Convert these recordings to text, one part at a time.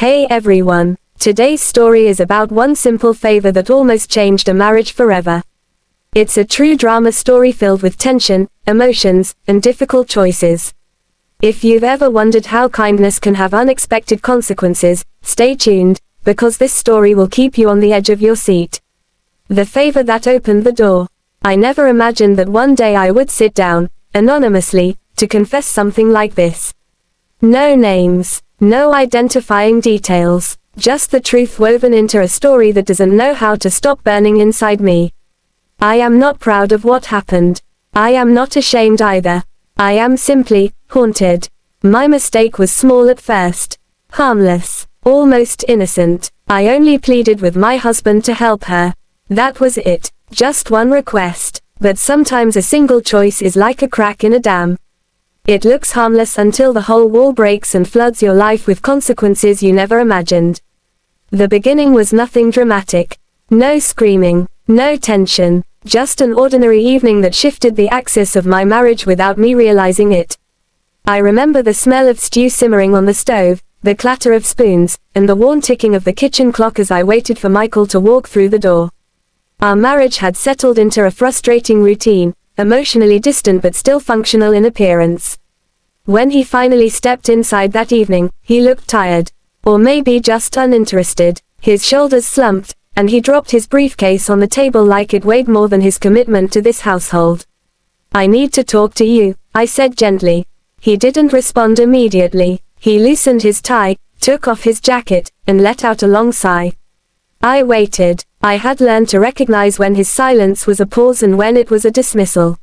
Hey everyone. Today's story is about one simple favor that almost changed a marriage forever. It's a true drama story filled with tension, emotions, and difficult choices. If you've ever wondered how kindness can have unexpected consequences, stay tuned, because this story will keep you on the edge of your seat. The favor that opened the door. I never imagined that one day I would sit down, anonymously, to confess something like this. No names, no identifying details, just the truth woven into a story that doesn't know how to stop burning inside me. I am not proud of what happened. I am not ashamed either. I am simply haunted. My mistake was small at first. Harmless. Almost innocent. I only pleaded with my husband to help her. That was it. Just one request. But sometimes a single choice is like a crack in a dam. It looks harmless until the whole wall breaks and floods your life with consequences you never imagined. The beginning was nothing dramatic. No screaming. No tension. Just an ordinary evening that shifted the axis of my marriage without me realizing it. I remember the smell of stew simmering on the stove, the clatter of spoons, and the worn ticking of the kitchen clock as I waited for Michael to walk through the door. Our marriage had settled into a frustrating routine, emotionally distant but still functional in appearance. When he finally stepped inside that evening, he looked tired. Or maybe just uninterested. His shoulders slumped, and he dropped his briefcase on the table like it weighed more than his commitment to this household. I need to talk to you, I said gently. He didn't respond immediately. He loosened his tie, took off his jacket, and let out a long sigh. I waited. I had learned to recognize when his silence was a pause and when it was a dismissal.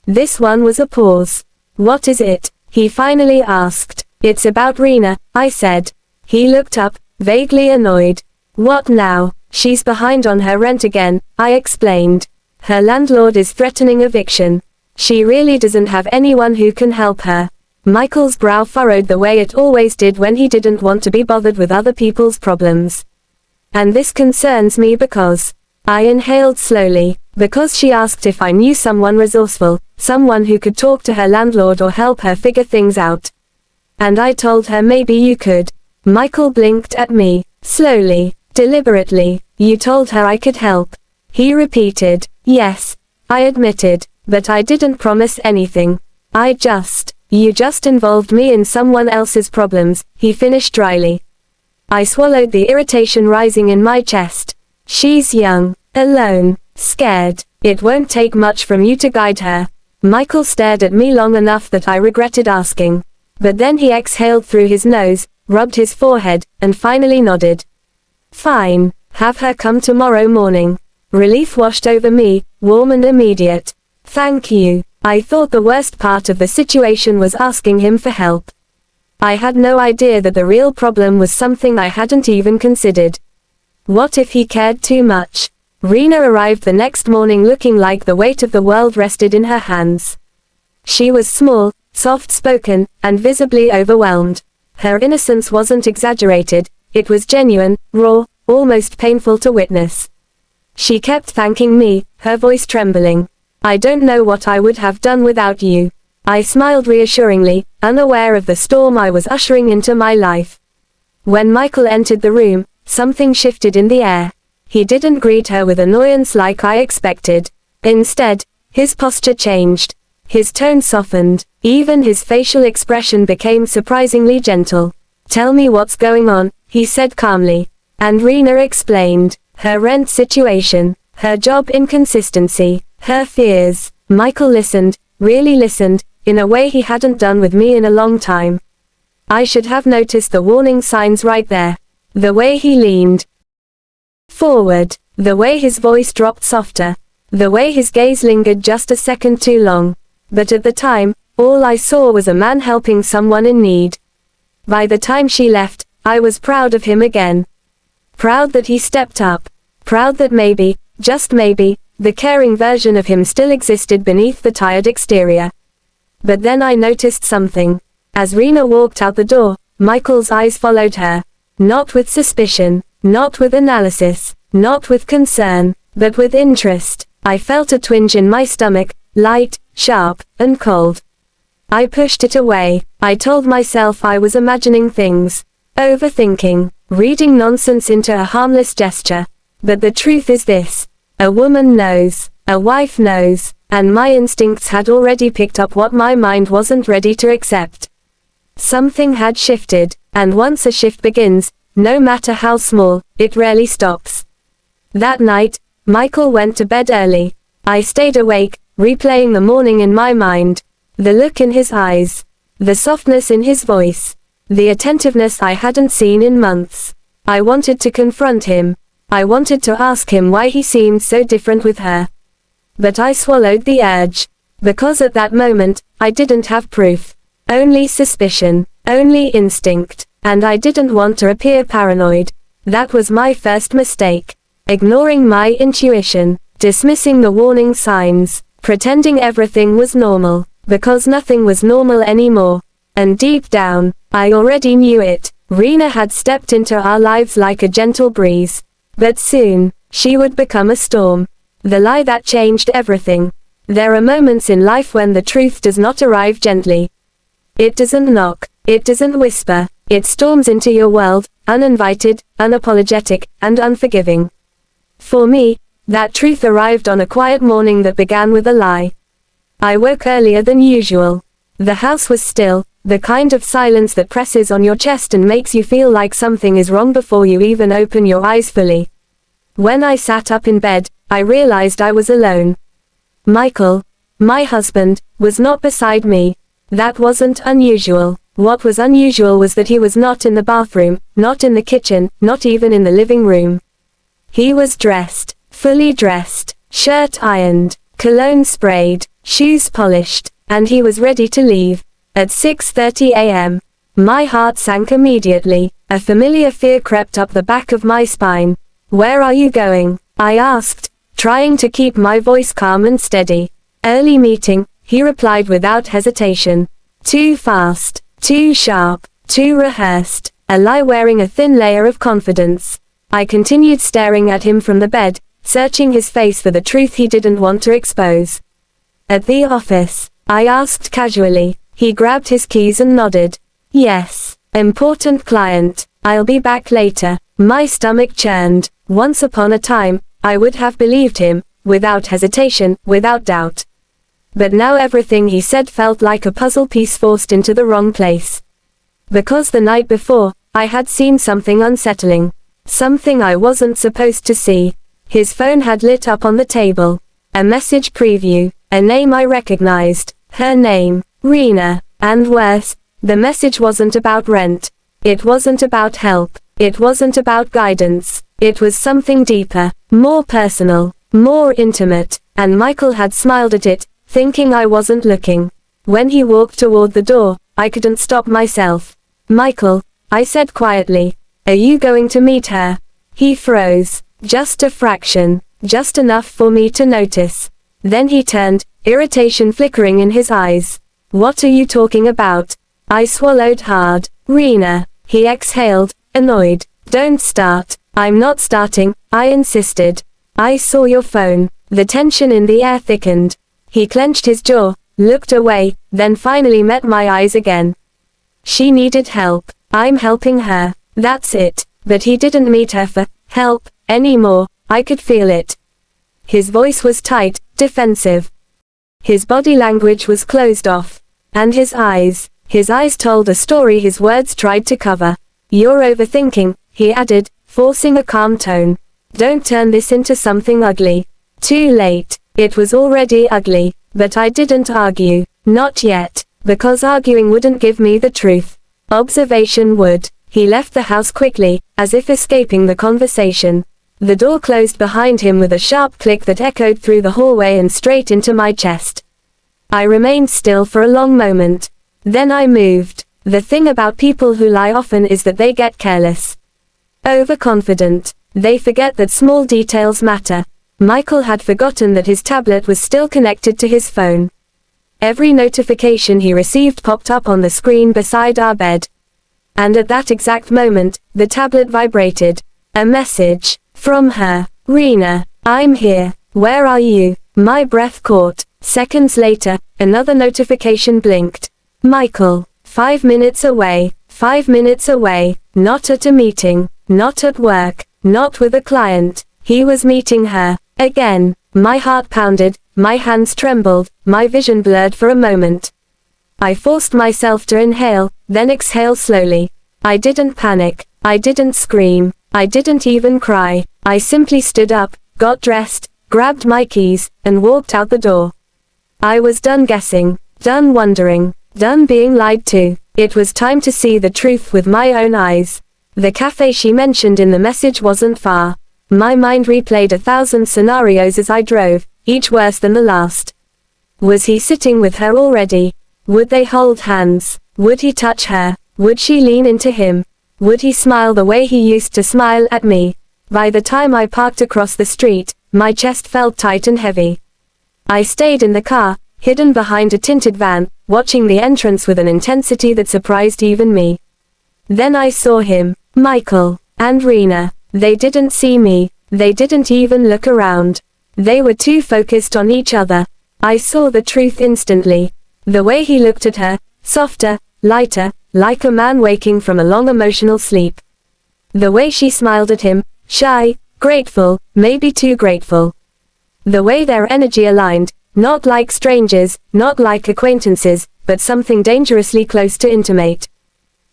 This one was a pause. What is it? He finally asked. It's about Rena, I said. He looked up, vaguely annoyed. What now? She's behind on her rent again, I explained. Her landlord is threatening eviction. She really doesn't have anyone who can help her. Michael's brow furrowed the way it always did when he didn't want to be bothered with other people's problems. And this concerns me because... I inhaled slowly. Because she asked if I knew someone resourceful, someone who could talk to her landlord or help her figure things out. And I told her maybe you could. Michael blinked at me, slowly, deliberately. You told her I could help. He repeated. Yes, I admitted, but I didn't promise anything. You just involved me in someone else's problems, he finished dryly. I swallowed the irritation rising in my chest. She's young, alone, scared. It won't take much from you to guide her. Michael stared at me long enough that I regretted asking. But then he exhaled through his nose, rubbed his forehead, and finally nodded. Fine, have her come tomorrow morning. Relief washed over me, warm and immediate. Thank you. I thought the worst part of the situation was asking him for help. I had no idea that the real problem was something I hadn't even considered. What if he cared too much? Rena arrived the next morning looking like the weight of the world rested in her hands. She was small, soft-spoken, and visibly overwhelmed. Her innocence wasn't exaggerated, it was genuine, raw, almost painful to witness. She kept thanking me, her voice trembling. I don't know what I would have done without you. I smiled reassuringly, unaware of the storm I was ushering into my life. When Michael entered the room, something shifted in the air. He didn't greet her with annoyance like I expected. Instead, his posture changed. His tone softened. Even his facial expression became surprisingly gentle. Tell me what's going on, he said calmly. And Rena explained. Her rent situation, her job inconsistency, her fears. Michael listened, really listened, in a way he hadn't done with me in a long time. I should have noticed the warning signs right there. The way he leaned forward, the way his voice dropped softer, the way his gaze lingered just a second too long. But at the time, all I saw was a man helping someone in need. By the time she left, I was proud of him again. Proud that he stepped up. Proud that maybe, just maybe, the caring version of him still existed beneath the tired exterior. But then I noticed something. As Rena walked out the door, Michael's eyes followed her. Not with suspicion, not with analysis, not with concern, but with interest. I felt a twinge in my stomach, light, sharp, and cold. I pushed it away. I told myself I was imagining things. Overthinking. Reading nonsense into a harmless gesture. But the truth is this. A woman knows. A wife knows. And my instincts had already picked up what my mind wasn't ready to accept. Something had shifted, and once a shift begins, no matter how small, it rarely stops. That night, Michael went to bed early. I stayed awake, replaying the morning in my mind. The look in his eyes. The softness in his voice. The attentiveness I hadn't seen in months. I wanted to confront him. I wanted to ask him why he seemed so different with her. But I swallowed the urge. Because at that moment, I didn't have proof. Only suspicion. Only instinct. And I didn't want to appear paranoid. That was my first mistake. Ignoring my intuition. Dismissing the warning signs. Pretending everything was normal. Because nothing was normal anymore. And deep down, I already knew it. Rena had stepped into our lives like a gentle breeze. But soon, she would become a storm. The lie that changed everything. There are moments in life when the truth does not arrive gently. It doesn't knock. It doesn't whisper. It storms into your world, uninvited, unapologetic, and unforgiving. For me, that truth arrived on a quiet morning that began with a lie. I woke earlier than usual. The house was still, the kind of silence that presses on your chest and makes you feel like something is wrong before you even open your eyes fully. When I sat up in bed, I realized I was alone. Michael, my husband, was not beside me. That wasn't unusual. What was unusual was that he was not in the bathroom, not in the kitchen, not even in the living room. He was dressed, fully dressed, shirt ironed, cologne sprayed, shoes polished, and he was ready to leave. At 6:30 a.m., my heart sank immediately. A familiar fear crept up the back of my spine. "Where are you going?" I asked, trying to keep my voice calm and steady. "Early meeting," he replied without hesitation. Too fast, too sharp, too rehearsed, a lie wearing a thin layer of confidence. I continued staring at him from the bed, searching his face for the truth he didn't want to expose. "At the office?" I asked casually. He grabbed his keys and nodded. "Yes. Important client. I'll be back later." My stomach churned. Once upon a time, I would have believed him, without hesitation, without doubt. But now everything he said felt like a puzzle piece forced into the wrong place. Because the night before, I had seen something unsettling. Something I wasn't supposed to see. His phone had lit up on the table. A message preview. A name I recognized. Her name. Rena. And worse, the message wasn't about rent. It wasn't about help. It wasn't about guidance. It was something deeper, more personal, more intimate, and Michael had smiled at it, thinking I wasn't looking. When he walked toward the door, I couldn't stop myself. "Michael," I said quietly, "are you going to meet her?" He froze. Just a fraction. Just enough for me to notice. Then he turned, irritation flickering in his eyes. "What are you talking about?" I swallowed hard. "Rena," he exhaled, annoyed. "Don't start." "I'm not starting," I insisted. "I saw your phone." The tension in the air thickened. He clenched his jaw, looked away, then finally met my eyes again. She needed help. I'm helping her. That's it. But he didn't meet her for help anymore. I could feel it. His voice was tight, defensive. His body language was closed off. And his eyes told a story his words tried to cover. "You're overthinking," he added, forcing a calm tone. "Don't turn this into something ugly." Too late. It was already ugly. But I didn't argue. Not yet. Because arguing wouldn't give me the truth. Observation would. He left the house quickly, as if escaping the conversation. The door closed behind him with a sharp click that echoed through the hallway and straight into my chest. I remained still for a long moment. Then I moved. The thing about people who lie often is that they get careless. Overconfident. They forget that small details matter. Michael had forgotten that his tablet was still connected to his phone. Every notification he received popped up on the screen beside our bed. And at that exact moment, the tablet vibrated. A message. From her. "Rena, I'm here. Where are you?" My breath caught. Seconds later, another notification blinked. "Michael, 5 minutes away. 5 minutes away." Not at a meeting, not at work, not with a client. He was meeting her. Again. My heart pounded, my hands trembled, my vision blurred for a moment. I forced myself to inhale, then exhale slowly. I didn't panic. I didn't scream. I didn't even cry. I simply stood up, got dressed, grabbed my keys, and walked out the door. I was done guessing, done wondering, done being lied to. It was time to see the truth with my own eyes. The cafe she mentioned in the message wasn't far. My mind replayed 1,000 scenarios as I drove, each worse than the last. Was he sitting with her already? Would they hold hands? Would he touch her? Would she lean into him? Would he smile the way he used to smile at me? By the time I parked across the street, my chest felt tight and heavy. I stayed in the car, hidden behind a tinted van, watching the entrance with an intensity that surprised even me. Then I saw him, Michael, and Rena. They didn't see me. They didn't even look around. They were too focused on each other. I saw the truth instantly. The way he looked at her, softer, lighter, like a man waking from a long emotional sleep. The way she smiled at him, shy, grateful, maybe too grateful. The way their energy aligned, not like strangers, not like acquaintances, but something dangerously close to intimate.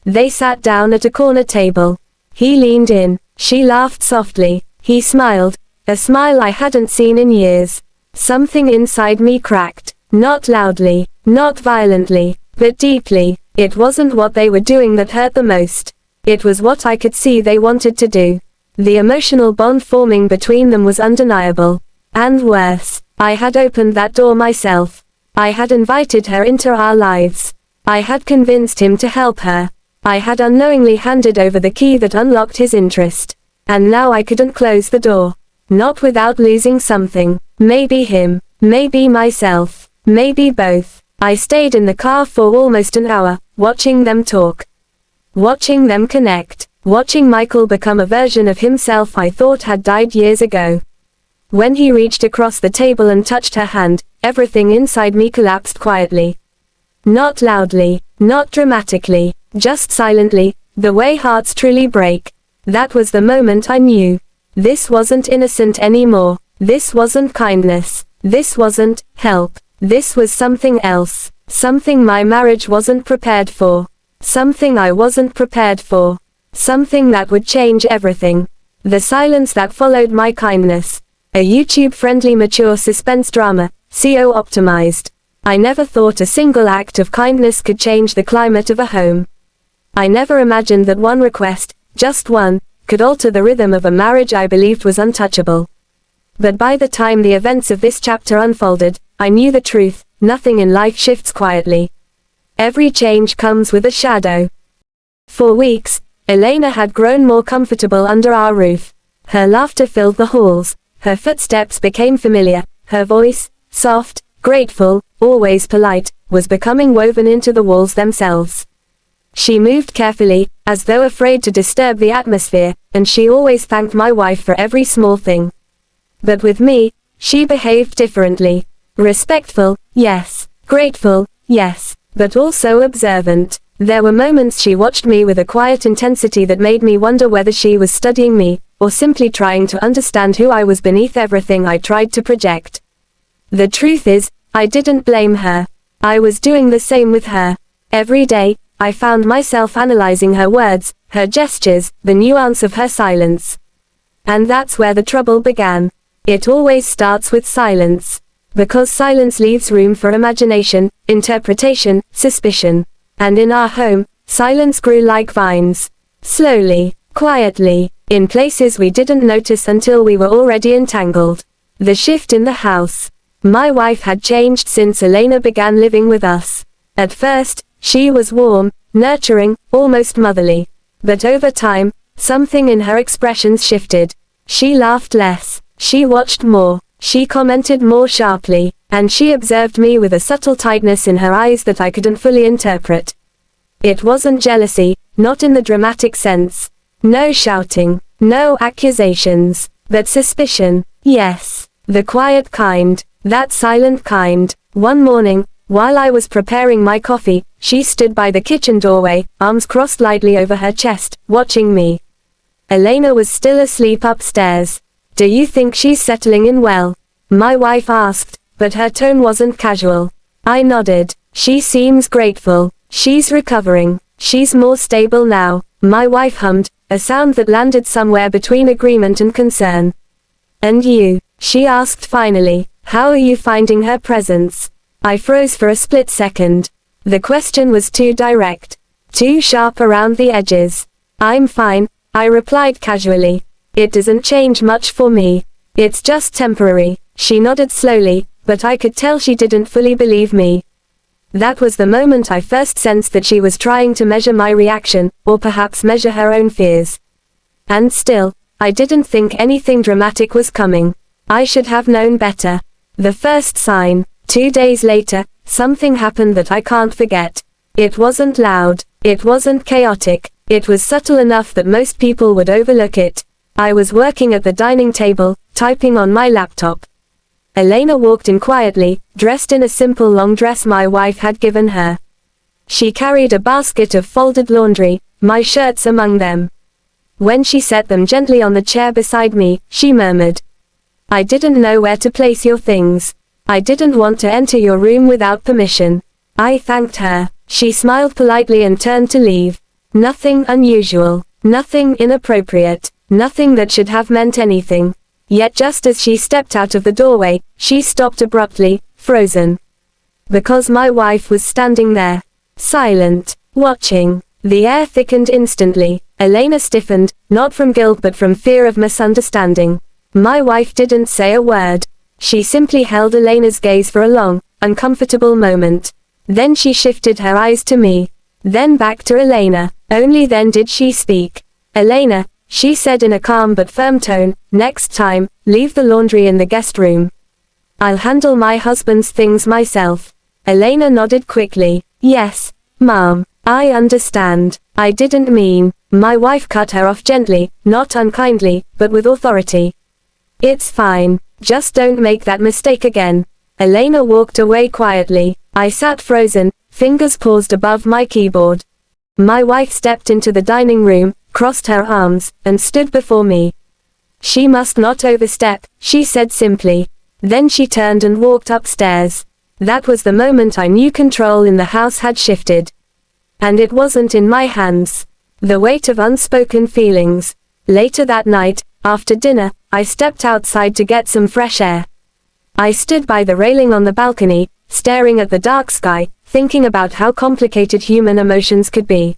They sat down at a corner table. He leaned in. She laughed softly. He smiled, a smile I hadn't seen in years. Something inside me cracked. Not loudly, not violently, but deeply. It wasn't what they were doing that hurt the most. It was what I could see they wanted to do. The emotional bond forming between them was undeniable. And worse, I had opened that door myself. I had invited her into our lives. I had convinced him to help her. I had unknowingly handed over the key that unlocked his interest. And now I couldn't close the door. Not without losing something. Maybe him. Maybe myself. Maybe both. I stayed in the car for almost an hour, watching them talk. Watching them connect. Watching Michael become a version of himself I thought had died years ago. When he reached across the table and touched her hand, everything inside me collapsed quietly. Not loudly, not dramatically, just silently, the way hearts truly break. That was the moment I knew. This wasn't innocent anymore. This wasn't kindness. This wasn't help. This was something else. Something my marriage wasn't prepared for. Something I wasn't prepared for. Something that would change everything. The silence that followed my kindness. A YouTube-friendly mature suspense drama, SEO optimized. I never thought a single act of kindness could change the climate of a home. I never imagined that one request, just one, could alter the rhythm of a marriage I believed was untouchable. But by the time the events of this chapter unfolded, I knew the truth: nothing in life shifts quietly. Every change comes with a shadow. For weeks, Elena had grown more comfortable under our roof. Her laughter filled the halls, her footsteps became familiar, her voice, soft, grateful, always polite, was becoming woven into the walls themselves. She moved carefully, as though afraid to disturb the atmosphere, and she always thanked my wife for every small thing. But with me, she behaved differently. Respectful, yes. Grateful, yes. But also observant. There were moments she watched me with a quiet intensity that made me wonder whether she was studying me, or simply trying to understand who I was beneath everything I tried to project. The truth is, I didn't blame her. I was doing the same with her. Every day, I found myself analyzing her words, her gestures, the nuance of her silence. And that's where the trouble began. It always starts with silence. Because silence leaves room for imagination, interpretation, suspicion. And in our home, silence grew like vines. Slowly, quietly, in places we didn't notice until we were already entangled. The shift in the house. My wife had changed since Elena began living with us. At first, she was warm, nurturing, almost motherly. But over time, something in her expressions shifted. She laughed less. She watched more. She commented more sharply. And she observed me with a subtle tightness in her eyes that I couldn't fully interpret. It wasn't jealousy, not in the dramatic sense. No shouting. No accusations. But suspicion. Yes. The quiet kind. That silent kind. One morning, While I was preparing my coffee, she stood by the kitchen doorway, arms crossed lightly over her chest, watching me. Elena was still asleep upstairs. "Do you think she's settling in well?" my wife asked, but her tone wasn't casual. I nodded. "She seems grateful. She's recovering. She's more stable now," my wife hummed, a sound that landed somewhere between agreement and concern. "And you?" she asked finally. "How are you finding her presence?" I froze for a split second. The question was too direct. Too sharp around the edges. "I'm fine," I replied casually. "It doesn't change much for me. It's just temporary." She nodded slowly, but I could tell she didn't fully believe me. That was the moment I first sensed that she was trying to measure my reaction, or perhaps measure her own fears. And still, I didn't think anything dramatic was coming. I should have known better. The first sign. 2 days later, something happened that I can't forget. It wasn't loud. It wasn't chaotic. It was subtle enough that most people would overlook it. I was working at the dining table, typing on my laptop. Elena walked in quietly, dressed in a simple long dress my wife had given her. She carried a basket of folded laundry, my shirts among them. When she set them gently on the chair beside me, she murmured, "I didn't know where to place your things. I didn't want to enter your room without permission." I thanked her. She smiled politely and turned to leave. Nothing unusual. Nothing inappropriate. Nothing that should have meant anything. Yet just as she stepped out of the doorway, she stopped abruptly, frozen. Because my wife was standing there. Silent. Watching. The air thickened instantly. Elena stiffened, not from guilt but from fear of misunderstanding. My wife didn't say a word. She simply held Elena's gaze for a long, uncomfortable moment. Then she shifted her eyes to me. Then back to Elena. Only then did she speak. "Elena," she said in a calm but firm tone, "next time, leave the laundry in the guest room. I'll handle my husband's things myself." Elena nodded quickly. "Yes, Mom. I understand. I didn't mean." My wife cut her off gently, not unkindly, but with authority. "It's fine. Just don't make that mistake again." Elena walked away quietly. I sat frozen, fingers paused above my keyboard. My wife stepped into the dining room, crossed her arms, and stood before me. "She must not overstep," she said simply. Then she turned and walked upstairs. That was the moment I knew control in the house had shifted. And it wasn't in my hands. The weight of unspoken feelings. Later that night, after dinner, I stepped outside to get some fresh air. I stood by the railing on the balcony, staring at the dark sky, thinking about how complicated human emotions could be.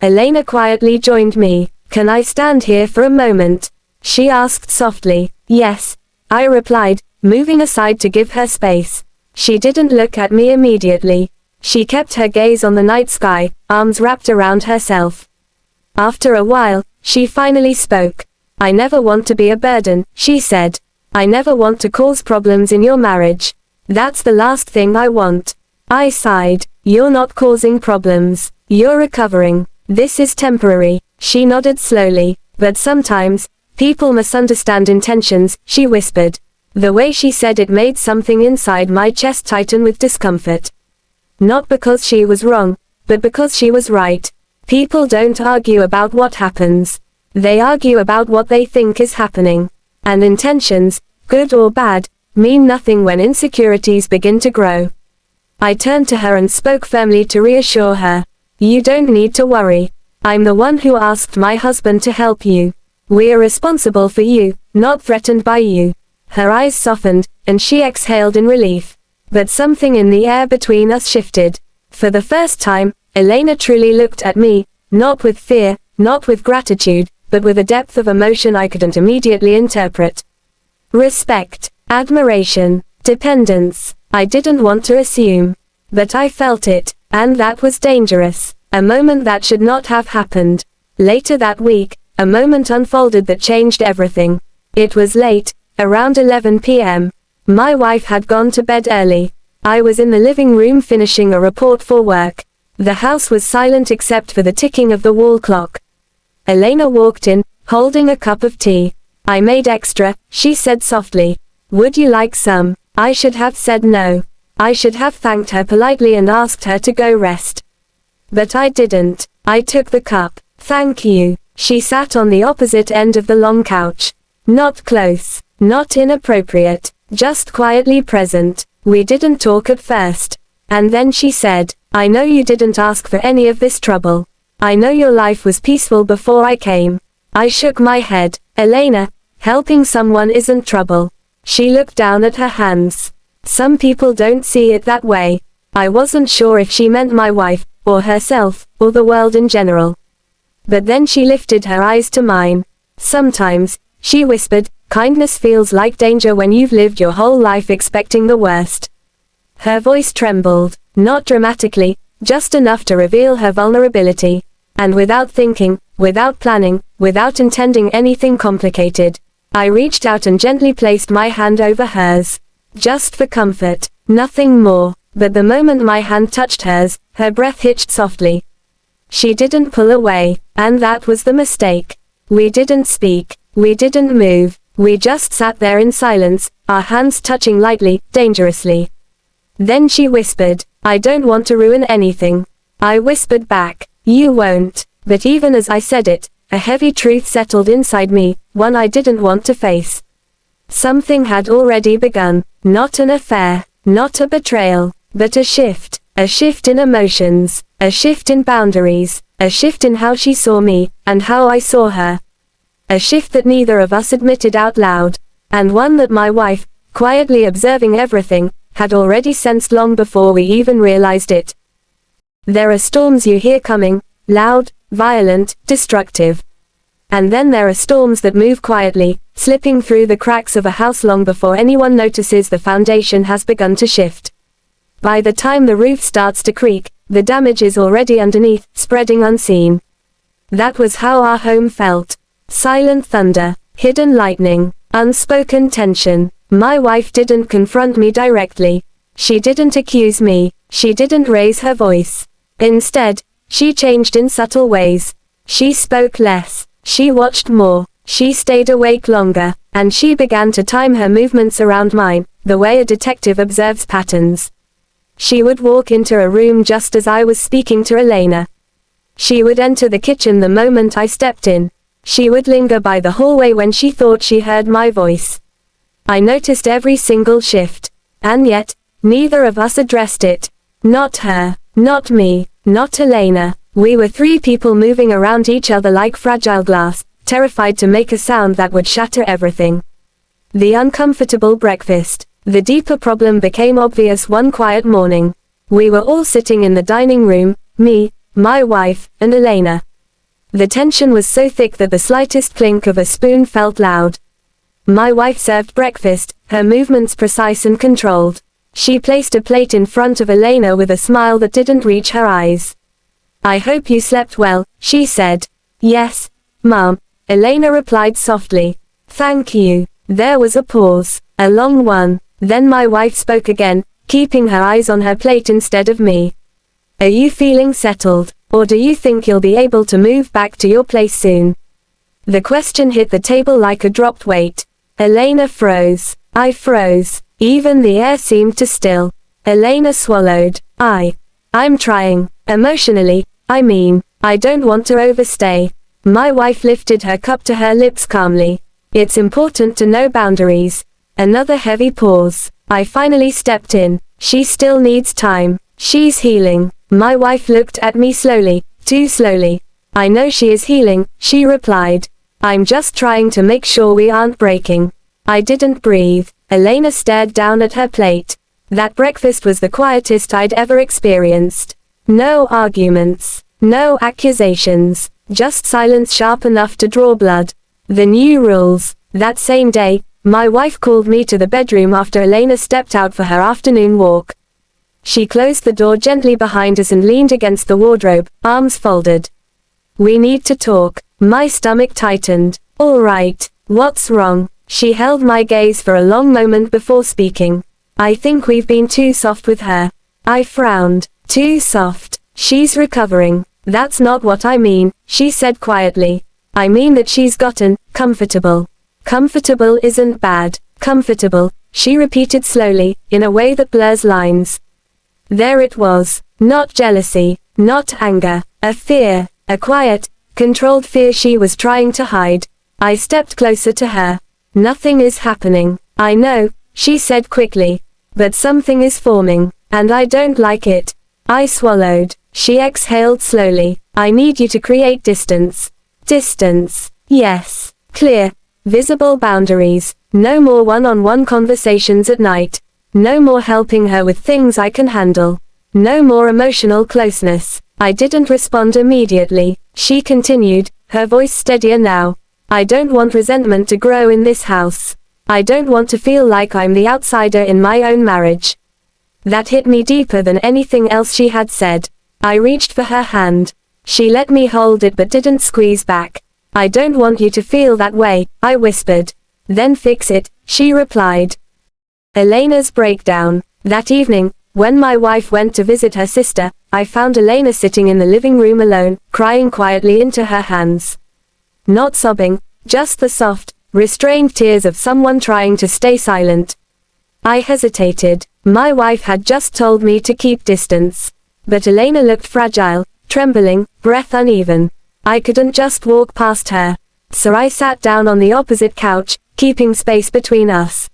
Elena quietly joined me. "Can I stand here for a moment?" she asked softly. "Yes," I replied, moving aside to give her space. She didn't look at me immediately. She kept her gaze on the night sky, arms wrapped around herself. After a while, she finally spoke. "I never want to be a burden," she said. "I never want to cause problems in your marriage. That's the last thing I want." I sighed. "You're not causing problems. You're recovering. This is temporary." She nodded slowly. "But sometimes, people misunderstand intentions," she whispered. The way she said it made something inside my chest tighten with discomfort. Not because she was wrong, but because she was right. People don't argue about what happens. They argue about what they think is happening. And intentions, good or bad, mean nothing when insecurities begin to grow. I turned to her and spoke firmly to reassure her. "You don't need to worry. I'm the one who asked my husband to help you. We're responsible for you, not threatened by you." Her eyes softened, and she exhaled in relief. But something in the air between us shifted. For the first time, Elena truly looked at me, not with fear, not with gratitude, but with a depth of emotion I couldn't immediately interpret. Respect, admiration, dependence. I didn't want to assume. But I felt it, and that was dangerous. A moment that should not have happened. Later that week, a moment unfolded that changed everything. It was late, around 11 p.m. My wife had gone to bed early. I was in the living room finishing a report for work. The house was silent except for the ticking of the wall clock. Elena walked in, holding a cup of tea. "I made extra," she said softly. "Would you like some?" I should have said no. I should have thanked her politely and asked her to go rest. But I didn't. I took the cup. Thank you. She sat on the opposite end of the long couch. Not close. Not inappropriate. Just quietly present. We didn't talk at first. And then she said, I know you didn't ask for any of this trouble. I know your life was peaceful before I came. I shook my head. Elena, helping someone isn't trouble. She looked down at her hands. Some people don't see it that way. I wasn't sure if she meant my wife, or herself, or the world in general. But then she lifted her eyes to mine. Sometimes, she whispered, kindness feels like danger when you've lived your whole life expecting the worst. Her voice trembled, not dramatically, just enough to reveal her vulnerability. And without thinking, without planning, without intending anything complicated, I reached out and gently placed my hand over hers. Just for comfort, nothing more. But the moment my hand touched hers, her breath hitched softly. She didn't pull away, and that was the mistake. We didn't speak, we didn't move, we just sat there in silence, our hands touching lightly, dangerously. Then she whispered, I don't want to ruin anything. I whispered back, you won't. But even as I said it, a heavy truth settled inside me, one I didn't want to face. Something had already begun, not an affair, not a betrayal, but a shift in emotions, a shift in boundaries, a shift in how she saw me, and how I saw her. A shift that neither of us admitted out loud, and one that my wife, quietly observing everything, had already sensed long before we even realized it. There are storms you hear coming, loud, violent, destructive. And then there are storms that move quietly, slipping through the cracks of a house long before anyone notices the foundation has begun to shift. By the time the roof starts to creak, the damage is already underneath, spreading unseen. That was how our home felt. Silent thunder, hidden lightning, unspoken tension. My wife didn't confront me directly. She didn't accuse me. She didn't raise her voice. Instead, she changed in subtle ways. She spoke less. She watched more. She stayed awake longer. And she began to time her movements around mine, the way a detective observes patterns. She would walk into a room just as I was speaking to Elena. She would enter the kitchen the moment I stepped in. She would linger by the hallway when she thought she heard my voice. I noticed every single shift. And yet, neither of us addressed it. Not her, not me, not Elena. We were three people moving around each other like fragile glass, terrified to make a sound that would shatter everything. The uncomfortable breakfast. The deeper problem became obvious one quiet morning. We were all sitting in the dining room, me, my wife, and Elena. The tension was so thick that the slightest clink of a spoon felt loud. My wife served breakfast, her movements precise and controlled. She placed a plate in front of Elena with a smile that didn't reach her eyes. I hope you slept well, she said. Yes, Mom, Elena replied softly. Thank you. There was a pause, a long one. Then my wife spoke again, keeping her eyes on her plate instead of me. Are you feeling settled, or do you think you'll be able to move back to your place soon? The question hit the table like a dropped weight. Elena froze. I froze. Even the air seemed to still. Elena swallowed. I'm trying. Emotionally, I mean, I don't want to overstay. My wife lifted her cup to her lips calmly. It's important to know boundaries. Another heavy pause. I finally stepped in. She still needs time. She's healing. My wife looked at me slowly, too slowly. I know she is healing, she replied. I'm just trying to make sure we aren't breaking. I didn't breathe. Elena stared down at her plate. That breakfast was the quietest I'd ever experienced. No arguments. No accusations. Just silence sharp enough to draw blood. The new rules. That same day, my wife called me to the bedroom after Elena stepped out for her afternoon walk. She closed the door gently behind us and leaned against the wardrobe, arms folded. We need to talk. My stomach tightened. All right, what's wrong? She held my gaze for a long moment before speaking. I think we've been too soft with her. I frowned. Too soft. She's recovering. That's not what I mean, she said quietly. I mean that she's gotten comfortable. Comfortable isn't bad. Comfortable, she repeated slowly, in a way that blurs lines. There it was. Not jealousy, not anger, a fear, a quiet, controlled fear she was trying to hide. I stepped closer to her. Nothing is happening. I know, she said quickly. But something is forming, and I don't like it. I swallowed. She exhaled slowly. I need you to create distance. Distance. Yes. Clear. Visible boundaries. No more one-on-one conversations at night. No more helping her with things I can handle. No more emotional closeness. I didn't respond immediately. She continued, her voice steadier now. I don't want resentment to grow in this house. I don't want to feel like I'm the outsider in my own marriage. That hit me deeper than anything else she had said. I reached for her hand. She let me hold it but didn't squeeze back. I don't want you to feel that way, I whispered. Then fix it, she replied. Elena's breakdown. That evening, when my wife went to visit her sister, I found Elena sitting in the living room alone, crying quietly into her hands. Not sobbing, just the soft, restrained tears of someone trying to stay silent. I hesitated. My wife had just told me to keep distance. But Elena looked fragile, trembling, breath uneven. I couldn't just walk past her. So I sat down on the opposite couch, keeping space between us.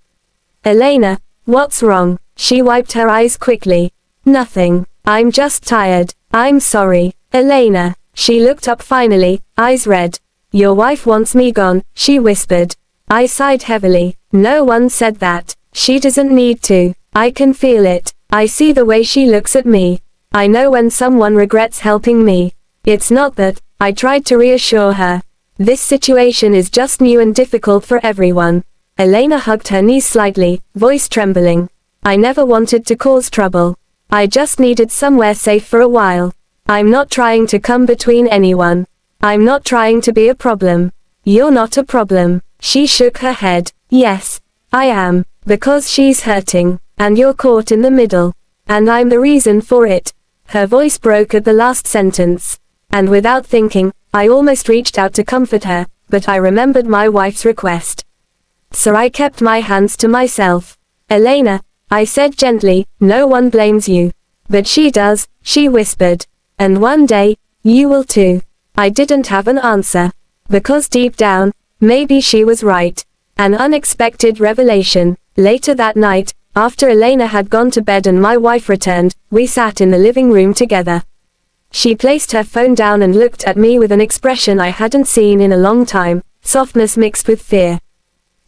Elena, what's wrong? She wiped her eyes quickly. Nothing. I'm just tired. I'm sorry. Elena. She looked up finally, eyes red. Your wife wants me gone, she whispered. I sighed heavily. No one said that. She doesn't need to. I can feel it. I see the way she looks at me. I know when someone regrets helping me. It's not that. I tried to reassure her. This situation is just new and difficult for everyone. Elena hugged her knees slightly, voice trembling. I never wanted to cause trouble. I just needed somewhere safe for a while. I'm not trying to come between anyone. I'm not trying to be a problem. You're not a problem. She shook her head. Yes, I am. Because she's hurting, and you're caught in the middle. And I'm the reason for it. Her voice broke at the last sentence. And without thinking, I almost reached out to comfort her, but I remembered my wife's request. So I kept my hands to myself. Elena, I said gently, no one blames you. But she does, she whispered. And one day, you will too. I didn't have an answer. Because deep down, maybe she was right. An unexpected revelation. Later that night, after Elena had gone to bed and my wife returned, we sat in the living room together. She placed her phone down and looked at me with an expression I hadn't seen in a long time, softness mixed with fear.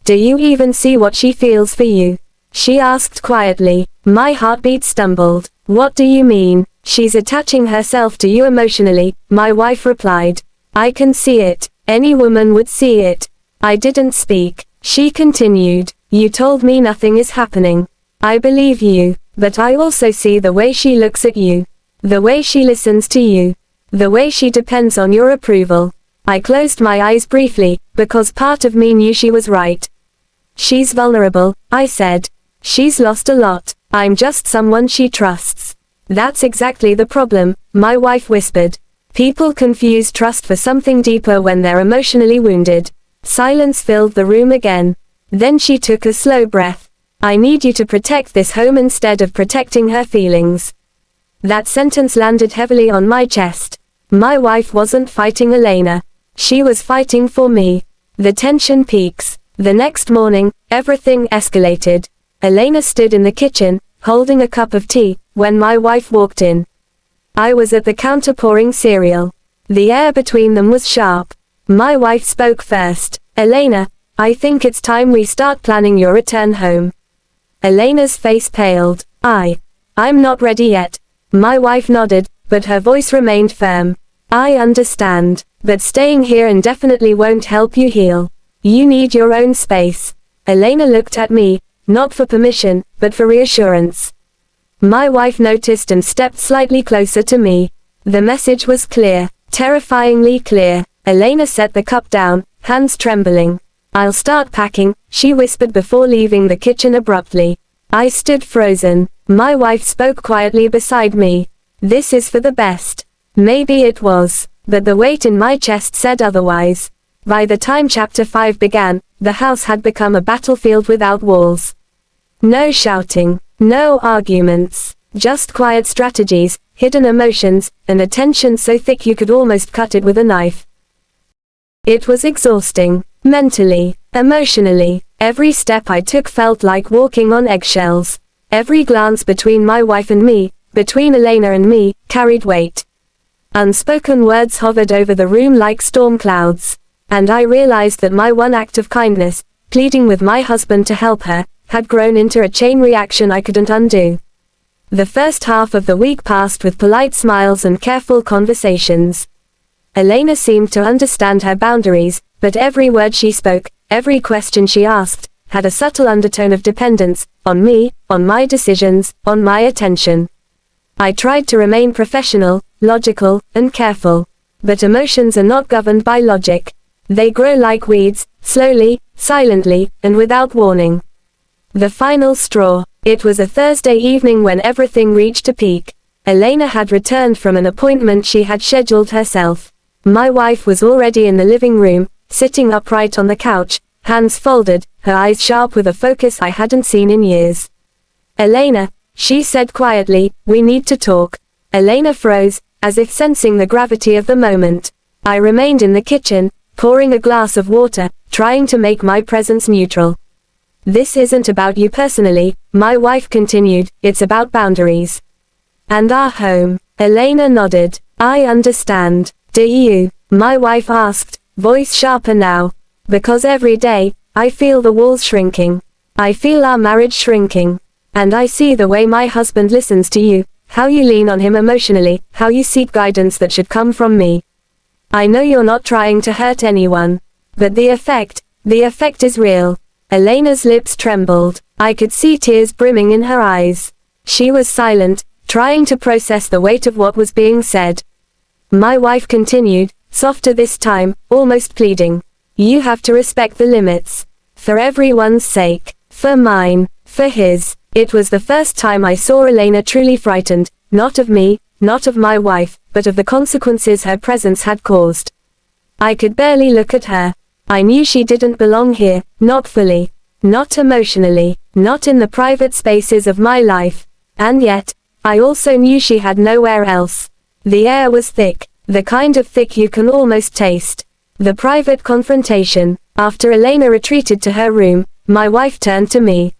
Do you even see what she feels for you? She asked quietly. My heartbeat stumbled. What do you mean? She's attaching herself to you emotionally, my wife replied. I can see it. Any woman would see it. I didn't speak. She continued. You told me nothing is happening. I believe you, but I also see the way she looks at you. The way she listens to you. The way she depends on your approval. I closed my eyes briefly, because part of me knew she was right. She's vulnerable, I said. She's lost a lot. I'm just someone she trusts. That's exactly the problem, my wife whispered. People confuse trust for something deeper when they're emotionally wounded. Silence filled the room again. Then she took a slow breath. I need you to protect this home instead of protecting her feelings. That sentence landed heavily on my chest. My wife wasn't fighting Elena. She was fighting for me. The tension peaks. The next morning, everything escalated. Elena stood in the kitchen, holding a cup of tea, when my wife walked in. I was at the counter pouring cereal. The air between them was sharp. My wife spoke first. Elena, I think it's time we start planning your return home. Elena's face paled. I'm not ready yet. My wife nodded, but her voice remained firm. I understand, but staying here indefinitely won't help you heal. You need your own space. Elena looked at me, not for permission, but for reassurance. My wife noticed and stepped slightly closer to me. The message was clear, terrifyingly clear. Elena set the cup down, hands trembling. I'll start packing, she whispered before leaving the kitchen abruptly. I stood frozen. My wife spoke quietly beside me. This is for the best. Maybe it was, but the weight in my chest said otherwise. By the time chapter 5 began, the house had become a battlefield without walls. No shouting, no arguments, just quiet strategies, hidden emotions, and a tension so thick you could almost cut it with a knife. It was exhausting, mentally, emotionally. Every step I took felt like walking on eggshells. Every glance between my wife and me, between Elena and me, carried weight. Unspoken words hovered over the room like storm clouds. And I realized that my one act of kindness, pleading with my husband to help her, had grown into a chain reaction I couldn't undo. The first half of the week passed with polite smiles and careful conversations. Elena seemed to understand her boundaries, but every word she spoke, every question she asked, had a subtle undertone of dependence, on me, on my decisions, on my attention. I tried to remain professional, logical, and careful. But emotions are not governed by logic. They grow like weeds, slowly, silently, and without warning. The final straw. It was a Thursday evening when everything reached a peak. Elena had returned from an appointment she had scheduled herself. My wife was already in the living room, sitting upright on the couch, hands folded, her eyes sharp with a focus I hadn't seen in years. "Elena," she said quietly, "we need to talk." Elena froze, as if sensing the gravity of the moment. I remained in the kitchen, pouring a glass of water, trying to make my presence neutral. "This isn't about you personally," my wife continued, "it's about boundaries. And our home." Elena nodded. "I understand. Do you?" my wife asked, voice sharper now. "Because every day, I feel the walls shrinking. I feel our marriage shrinking. And I see the way my husband listens to you, how you lean on him emotionally, how you seek guidance that should come from me. I know you're not trying to hurt anyone. But the effect is real." Elena's lips trembled. I could see tears brimming in her eyes. She was silent, trying to process the weight of what was being said. My wife continued, softer this time, almost pleading. "You have to respect the limits. For everyone's sake. For mine. For his." It was the first time I saw Elena truly frightened, not of me, not of my wife, but of the consequences her presence had caused. I could barely look at her. I knew she didn't belong here, not fully. Not emotionally, not in the private spaces of my life. And yet, I also knew she had nowhere else. The air was thick, the kind of thick you can almost taste. The private confrontation. After Elena retreated to her room, my wife turned to me.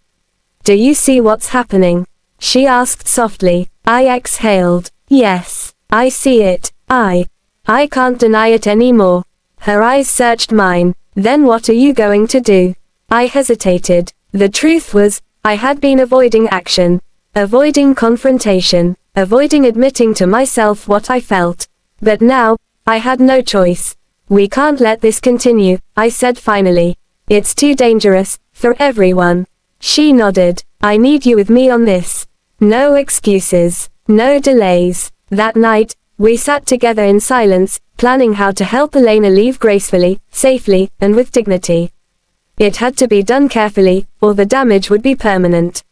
"Do you see what's happening?" she asked softly. I exhaled. "Yes, I see it. I can't deny it anymore." Her eyes searched mine. "Then what are you going to do?" I hesitated. The truth was, I had been avoiding action. Avoiding confrontation. Avoiding admitting to myself what I felt. But now, I had no choice. "We can't let this continue," I said finally. "It's too dangerous, for everyone." She nodded. "I need you with me on this. No excuses. No delays." That night, we sat together in silence, planning how to help Elena leave gracefully, safely, and with dignity. It had to be done carefully, or the damage would be permanent.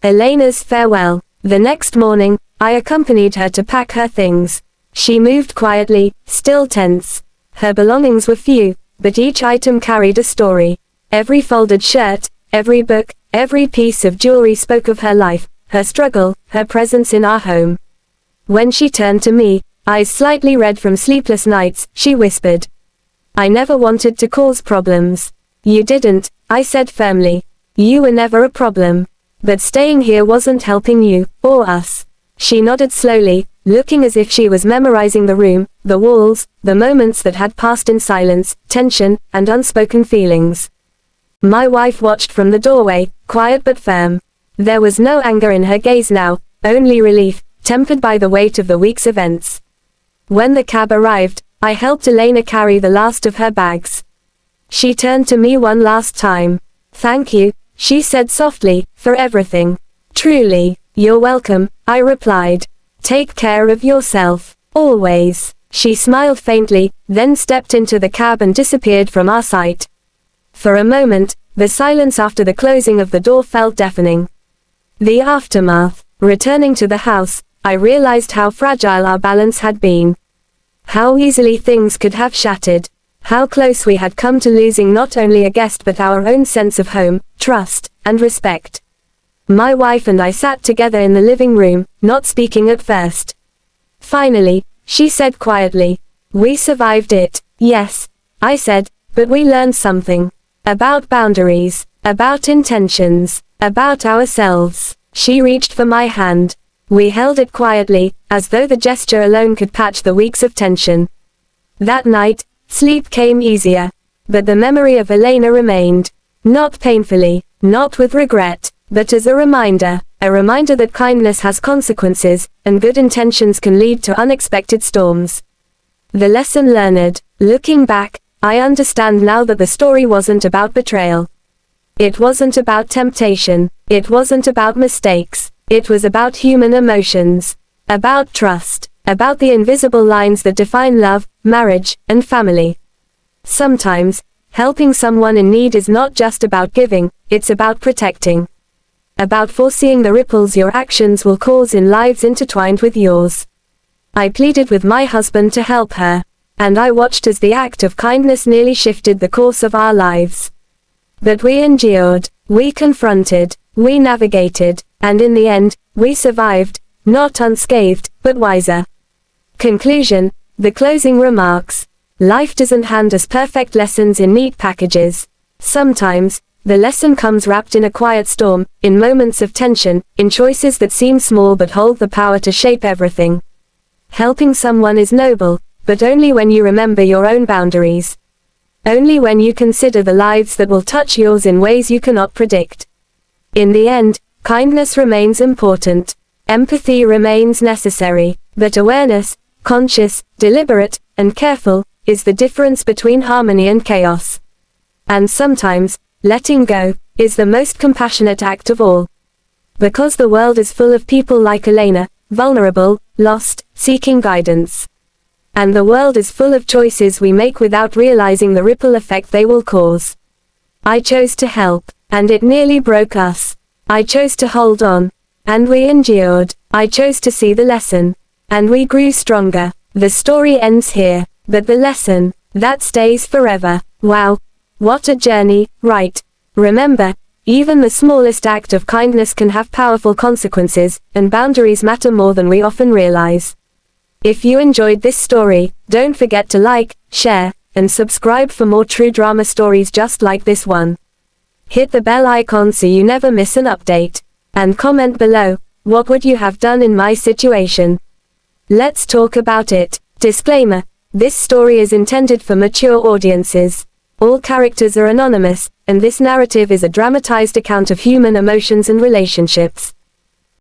Elena's farewell. The next morning, I accompanied her to pack her things. She moved quietly, still tense. Her belongings were few, but each item carried a story. Every folded shirt, every book, every piece of jewelry spoke of her life, her struggle, her presence in our home. When she turned to me, eyes slightly red from sleepless nights, she whispered, "I never wanted to cause problems." "You didn't," I said firmly. "You were never a problem. But staying here wasn't helping you, or us." She nodded slowly, looking as if she was memorizing the room, the walls, the moments that had passed in silence, tension, and unspoken feelings. My wife watched from the doorway, quiet but firm. There was no anger in her gaze now, only relief, tempered by the weight of the week's events. When the cab arrived, I helped Elena carry the last of her bags. She turned to me one last time. "Thank you," she said softly, "for everything." "Truly, you're welcome," I replied. "Take care of yourself, always." She smiled faintly, then stepped into the cab and disappeared from our sight. For a moment, the silence after the closing of the door felt deafening. The aftermath. Returning to the house, I realized how fragile our balance had been. How easily things could have shattered. How close we had come to losing not only a guest but our own sense of home, trust, and respect. My wife and I sat together in the living room, not speaking at first. Finally, she said quietly, "We survived it." "Yes," I said, "but we learned something. About boundaries, about intentions, about ourselves." She reached for my hand. We held it quietly, as though the gesture alone could patch the weeks of tension. That night, sleep came easier. But the memory of Elena remained. Not painfully, not with regret, but as a reminder that kindness has consequences, and good intentions can lead to unexpected storms. The lesson learned. Looking back, I understand now that the story wasn't about betrayal. It wasn't about temptation. It wasn't about mistakes. It was about human emotions. About trust. About the invisible lines that define love, marriage, and family. Sometimes, helping someone in need is not just about giving, it's about protecting. About foreseeing the ripples your actions will cause in lives intertwined with yours. I pleaded with my husband to help her. And I watched as the act of kindness nearly shifted the course of our lives. But we endured, we confronted, we navigated, and in the end, we survived, not unscathed, but wiser. Conclusion, the closing remarks. Life doesn't hand us perfect lessons in neat packages. Sometimes, the lesson comes wrapped in a quiet storm, in moments of tension, in choices that seem small but hold the power to shape everything. Helping someone is noble, but only when you remember your own boundaries. Only when you consider the lives that will touch yours in ways you cannot predict. In the end, kindness remains important. Empathy remains necessary, but awareness, conscious, deliberate, and careful, is the difference between harmony and chaos. And sometimes, letting go, is the most compassionate act of all. Because the world is full of people like Elena, vulnerable, lost, seeking guidance. And the world is full of choices we make without realizing the ripple effect they will cause. I chose to help, and it nearly broke us. I chose to hold on, and we endured. I chose to see the lesson, and we grew stronger. The story ends here, but the lesson, that stays forever. Wow. What a journey, right? Remember, even the smallest act of kindness can have powerful consequences, and boundaries matter more than we often realize. If you enjoyed this story, don't forget to like, share, and subscribe for more true drama stories just like this one. Hit the bell icon so you never miss an update. And comment below, what would you have done in my situation? Let's talk about it. Disclaimer, this story is intended for mature audiences. All characters are anonymous, and this narrative is a dramatized account of human emotions and relationships.